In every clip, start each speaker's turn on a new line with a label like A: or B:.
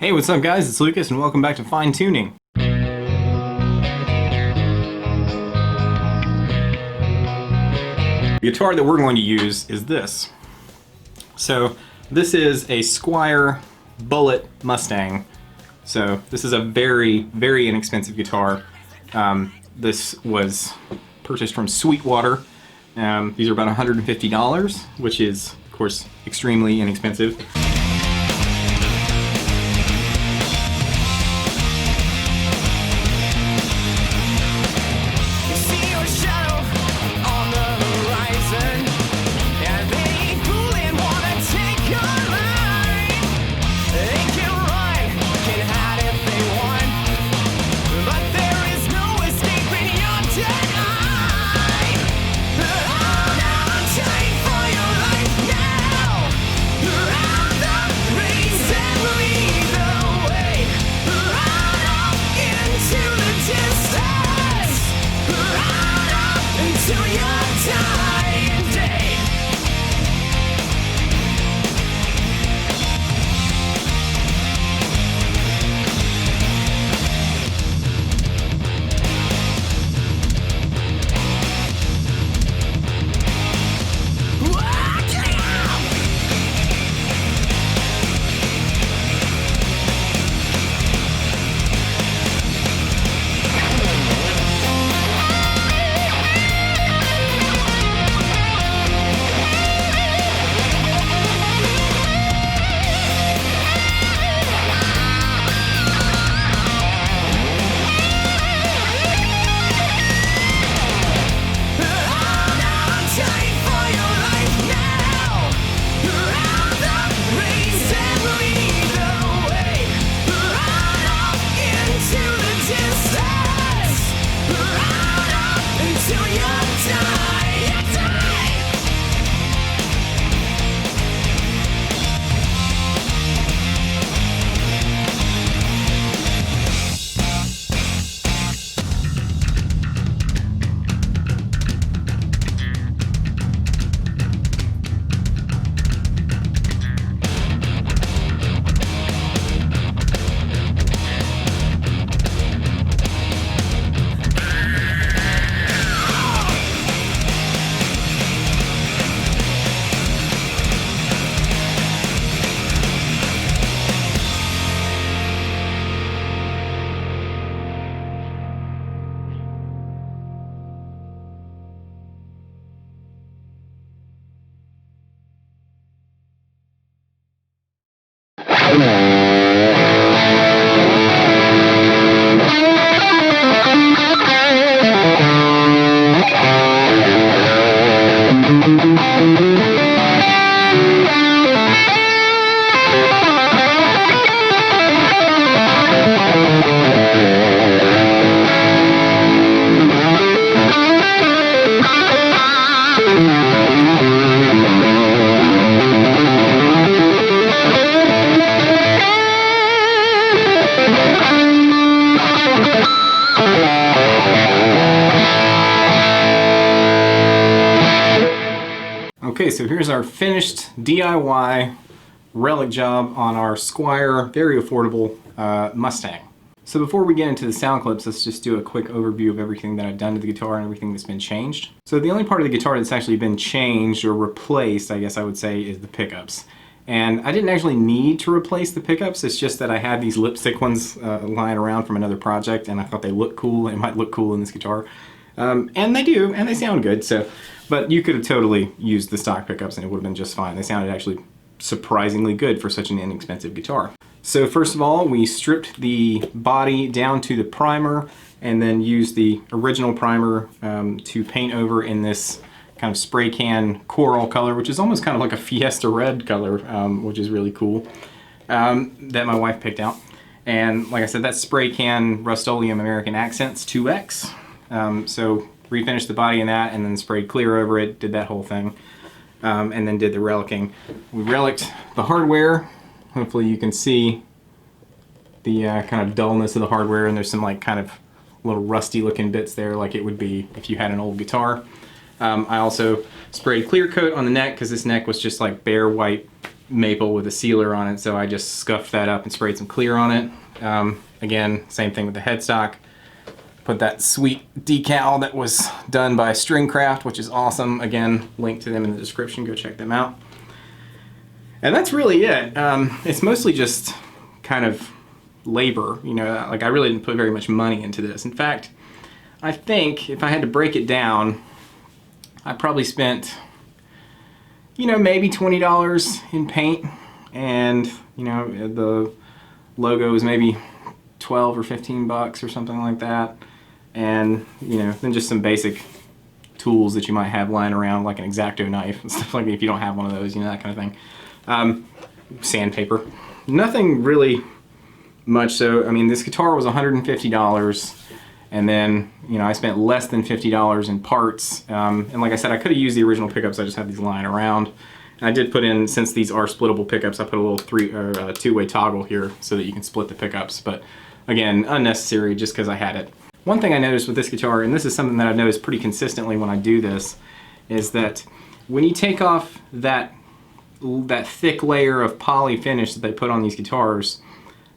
A: Hey, what's up guys? It's Lucas and welcome back to Fine Tuning. The guitar that we're going to use is this. So this is a Squier Bullet Mustang. So this is a very, very inexpensive guitar. This was purchased from Sweetwater. These are about $150, which is, of course, extremely inexpensive. Okay, so here's our finished DIY Relic job on our Squier, very affordable Mustang. So before we get into the sound clips, let's just do a quick overview of everything that I've done to the guitar and everything that's been changed. So the only part of the guitar that's actually been changed or replaced, I guess I would say, is the pickups. And I didn't actually need to replace the pickups, it's just that I had these lipstick ones lying around from another project and I thought they looked cool, it might look cool in this guitar. And they do, and they sound good, so. But you could have totally used the stock pickups and it would have been just fine. They sounded actually surprisingly good for such an inexpensive guitar. So first of all, we stripped the body down to the primer and then used the original primer to paint over in this kind of spray can coral color, which is almost kind of like a Fiesta red color, which is really cool, that my wife picked out. And like I said, that's spray can Rust-Oleum American Accents 2X. So refinished the body in that and then sprayed clear over it, did that whole thing, and then did the relicking. We relicked the hardware. Hopefully you can see the kind of dullness of the hardware, and there's some like kind of little rusty looking bits there like it would be if you had an old guitar. I also sprayed clear coat on the neck because this neck was just like bare white, maple with a sealer on it, so I just scuffed that up and sprayed some clear on it. Again, same thing with the headstock. Put that sweet decal that was done by Stringcraft, which is awesome. Again, link to them in the description, go check them out. And that's really it. It's mostly just kind of labor, you know, like I really didn't put very much money into this. In fact, I think if I had to break it down, I probably spent, you know, maybe $20 in paint, and, you know, the logo was maybe 12 or 15 bucks or something like that. And, you know, then just some basic tools that you might have lying around, like an X-Acto knife and stuff like that, if you don't have one of those, you know, that kind of thing. Sandpaper. Nothing really much. So, I mean, this guitar was $150, and then, you know, I spent less than $50 in parts. And like I said, I could have used the original pickups. I just have these lying around. And I did put in, since these are splittable pickups, I put a little two-way toggle here so that you can split the pickups. But again, unnecessary just because I had it. One thing I noticed with this guitar, and this is something that I've noticed pretty consistently when I do this, is that when you take off that thick layer of poly finish that they put on these guitars,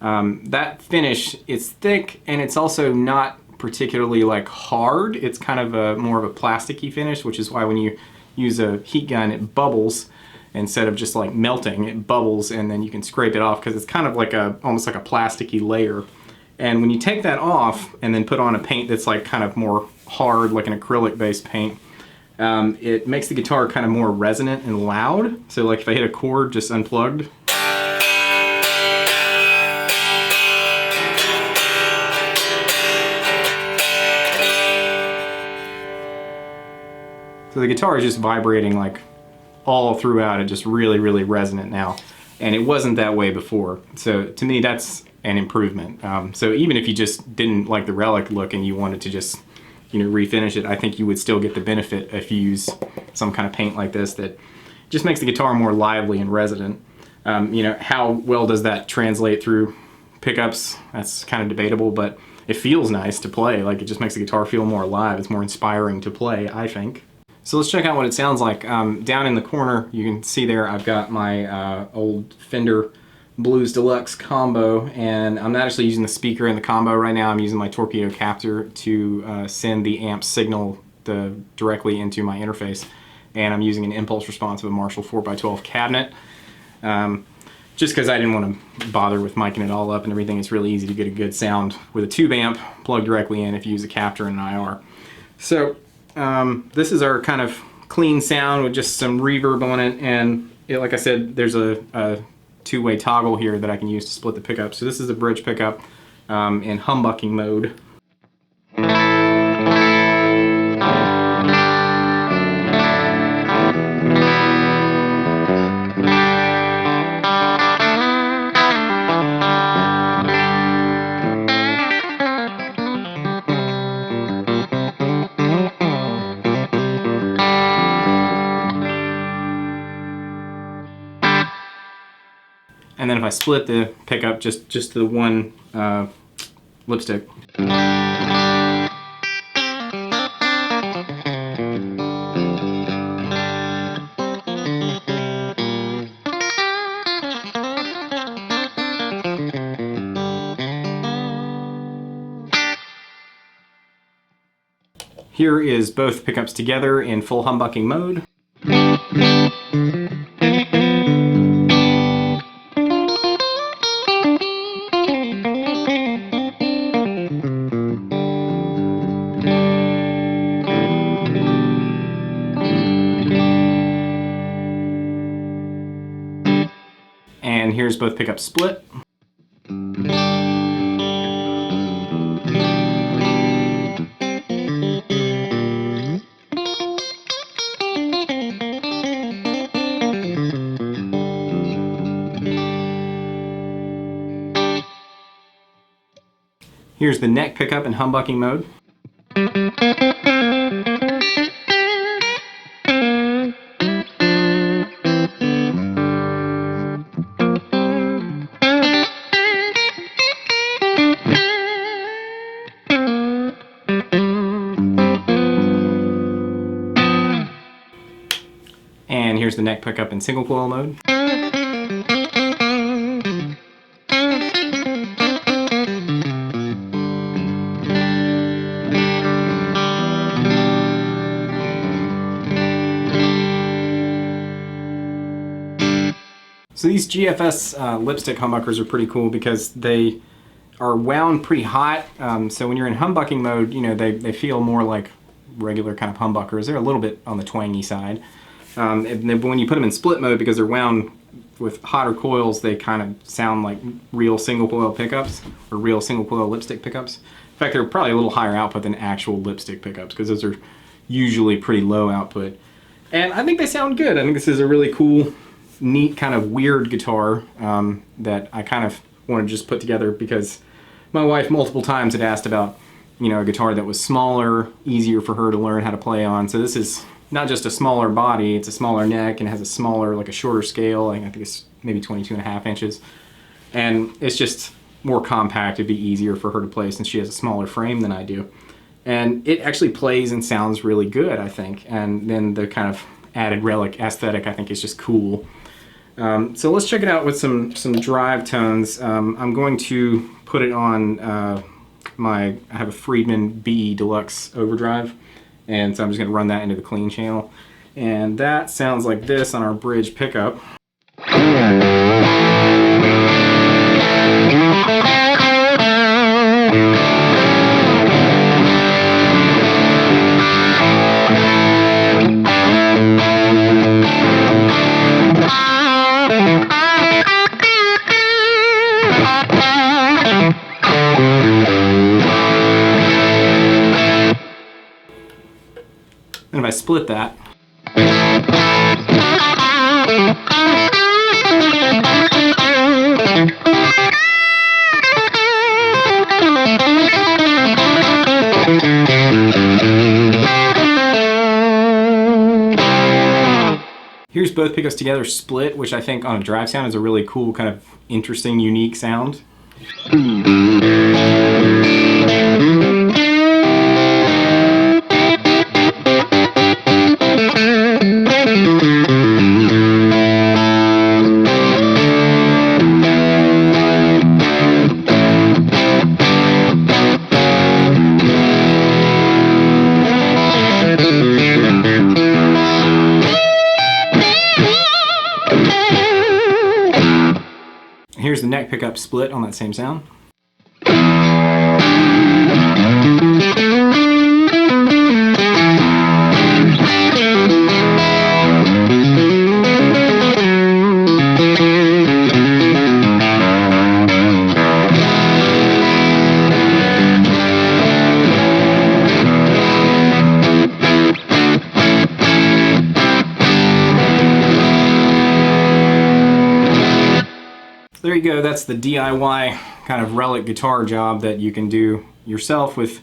A: that finish is thick, and it's also not particularly like hard. It's kind of a more of a plasticky finish, which is why when you use a heat gun, it bubbles instead of just like melting. It bubbles, and then you can scrape it off because it's kind of like almost like a plasticky layer. And when you take that off and then put on a paint that's like kind of more hard, like an acrylic based paint, it makes the guitar kind of more resonant and loud. So like if I hit a chord just unplugged, so the guitar is just vibrating like all throughout it, just really, really resonant now. And it wasn't that way before. So to me, that's an improvement. So even if you just didn't like the Relic look and you wanted to just, you know, refinish it, I think you would still get the benefit if you use some kind of paint like this that just makes the guitar more lively and resonant. You know, how well does that translate through pickups? That's kind of debatable, but it feels nice to play. Like, it just makes the guitar feel more alive. It's more inspiring to play, I think. So let's check out what it sounds like. Down in the corner, you can see there I've got my old Fender Blues Deluxe combo, and I'm not actually using the speaker in the combo right now. I'm using my torpedo capture to send the amp signal directly into my interface, and I'm using an impulse response of a Marshall 4x12 cabinet. Just because I didn't want to bother with miking it all up and everything. It's really easy to get a good sound with a tube amp plugged directly in if you use a capture and an IR. So this is our kind of clean sound with just some reverb on it, and like I said, there's a two-way toggle here that I can use to split the pickup. So this is a bridge pickup in humbucking mode. And then if I split the pickup just to the one lipstick. Here is both pickups together in full humbucking mode. And here's both pickups split. Here's the neck pickup in humbucking mode. And here's the neck pickup in single coil mode. So these GFS lipstick humbuckers are pretty cool because they are wound pretty hot. So when you're in humbucking mode, you know, they feel more like regular kind of humbuckers. They're a little bit on the twangy side. And then when you put them in split mode, because they're wound with hotter coils, they kind of sound like real single coil pickups or real single coil lipstick pickups. In fact, they're probably a little higher output than actual lipstick pickups because those are usually pretty low output. And I think they sound good. I think this is a really cool, neat, kind of weird guitar that I kind of want to just put together because my wife multiple times had asked about, you know, a guitar that was smaller, easier for her to learn how to play on. So this is not just a smaller body, it's a smaller neck and has a smaller, like a shorter scale. I think it's maybe 22.5 inches. And it's just more compact. It'd be easier for her to play since she has a smaller frame than I do. And it actually plays and sounds really good, I think. And then the kind of added Relic aesthetic, I think, is just cool. So let's check it out with some drive tones. I'm going to put it on I have a Friedman BE Deluxe Overdrive, and so I'm just going to run that into the clean channel. And that sounds like this on our bridge pickup. And if I split that, here's both pickups together split, which I think on a drive sound is a really cool, kind of interesting, unique sound. Here's the neck pickup split on that same sound. There you go, that's the DIY kind of Relic guitar job that you can do yourself with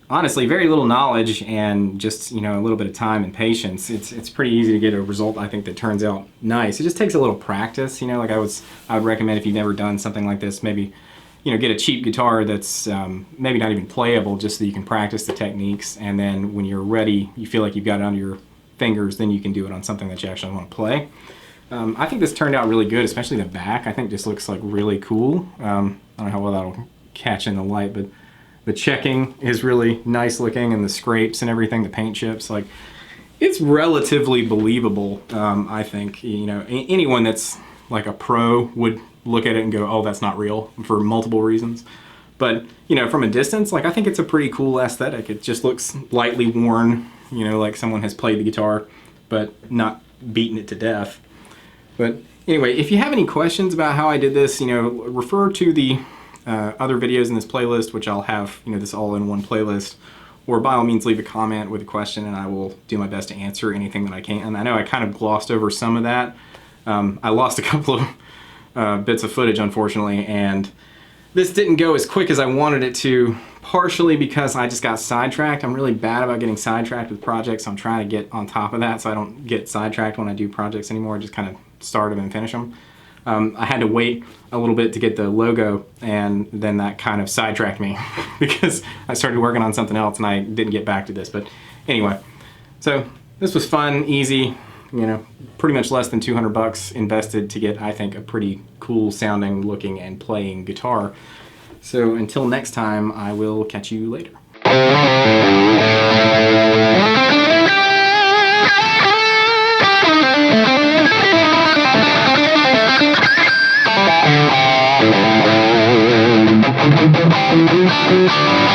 A: honestly very little knowledge and just, you know, a little bit of time and patience. It's pretty easy to get a result, I think, that turns out nice. It just takes a little practice, you know, like I would recommend if you've never done something like this, maybe, you know, get a cheap guitar that's maybe not even playable just so you can practice the techniques, and then when you're ready, you feel like you've got it under your fingers, then you can do it on something that you actually want to play. I think this turned out really good, especially the back. I think this looks like really cool. I don't know how well that'll catch in the light, but the checking is really nice looking, and the scrapes and everything, the paint chips, like it's relatively believable. I think, you know, anyone that's like a pro would look at it and go, oh, that's not real, for multiple reasons. But, you know, from a distance, like I think it's a pretty cool aesthetic. It just looks lightly worn, you know, like someone has played the guitar, but not beaten it to death. But anyway, if you have any questions about how I did this, you know, refer to the other videos in this playlist, which I'll have, you know, this all in one playlist, or by all means leave a comment with a question and I will do my best to answer anything that I can. And I know I kind of glossed over some of that. I lost a couple of bits of footage, unfortunately, and this didn't go as quick as I wanted it to, partially because I just got sidetracked. I'm really bad about getting sidetracked with projects. I'm trying to get on top of that so I don't get sidetracked when I do projects anymore. I just kind of start them and finish them. I had to wait a little bit to get the logo, and then that kind of sidetracked me because I started working on something else and I didn't get back to this. But anyway, so this was fun, easy, you know, pretty much less than 200 bucks invested to get, I think, a pretty cool sounding, looking, and playing guitar. So until next time, I will catch you later.
B: Bye.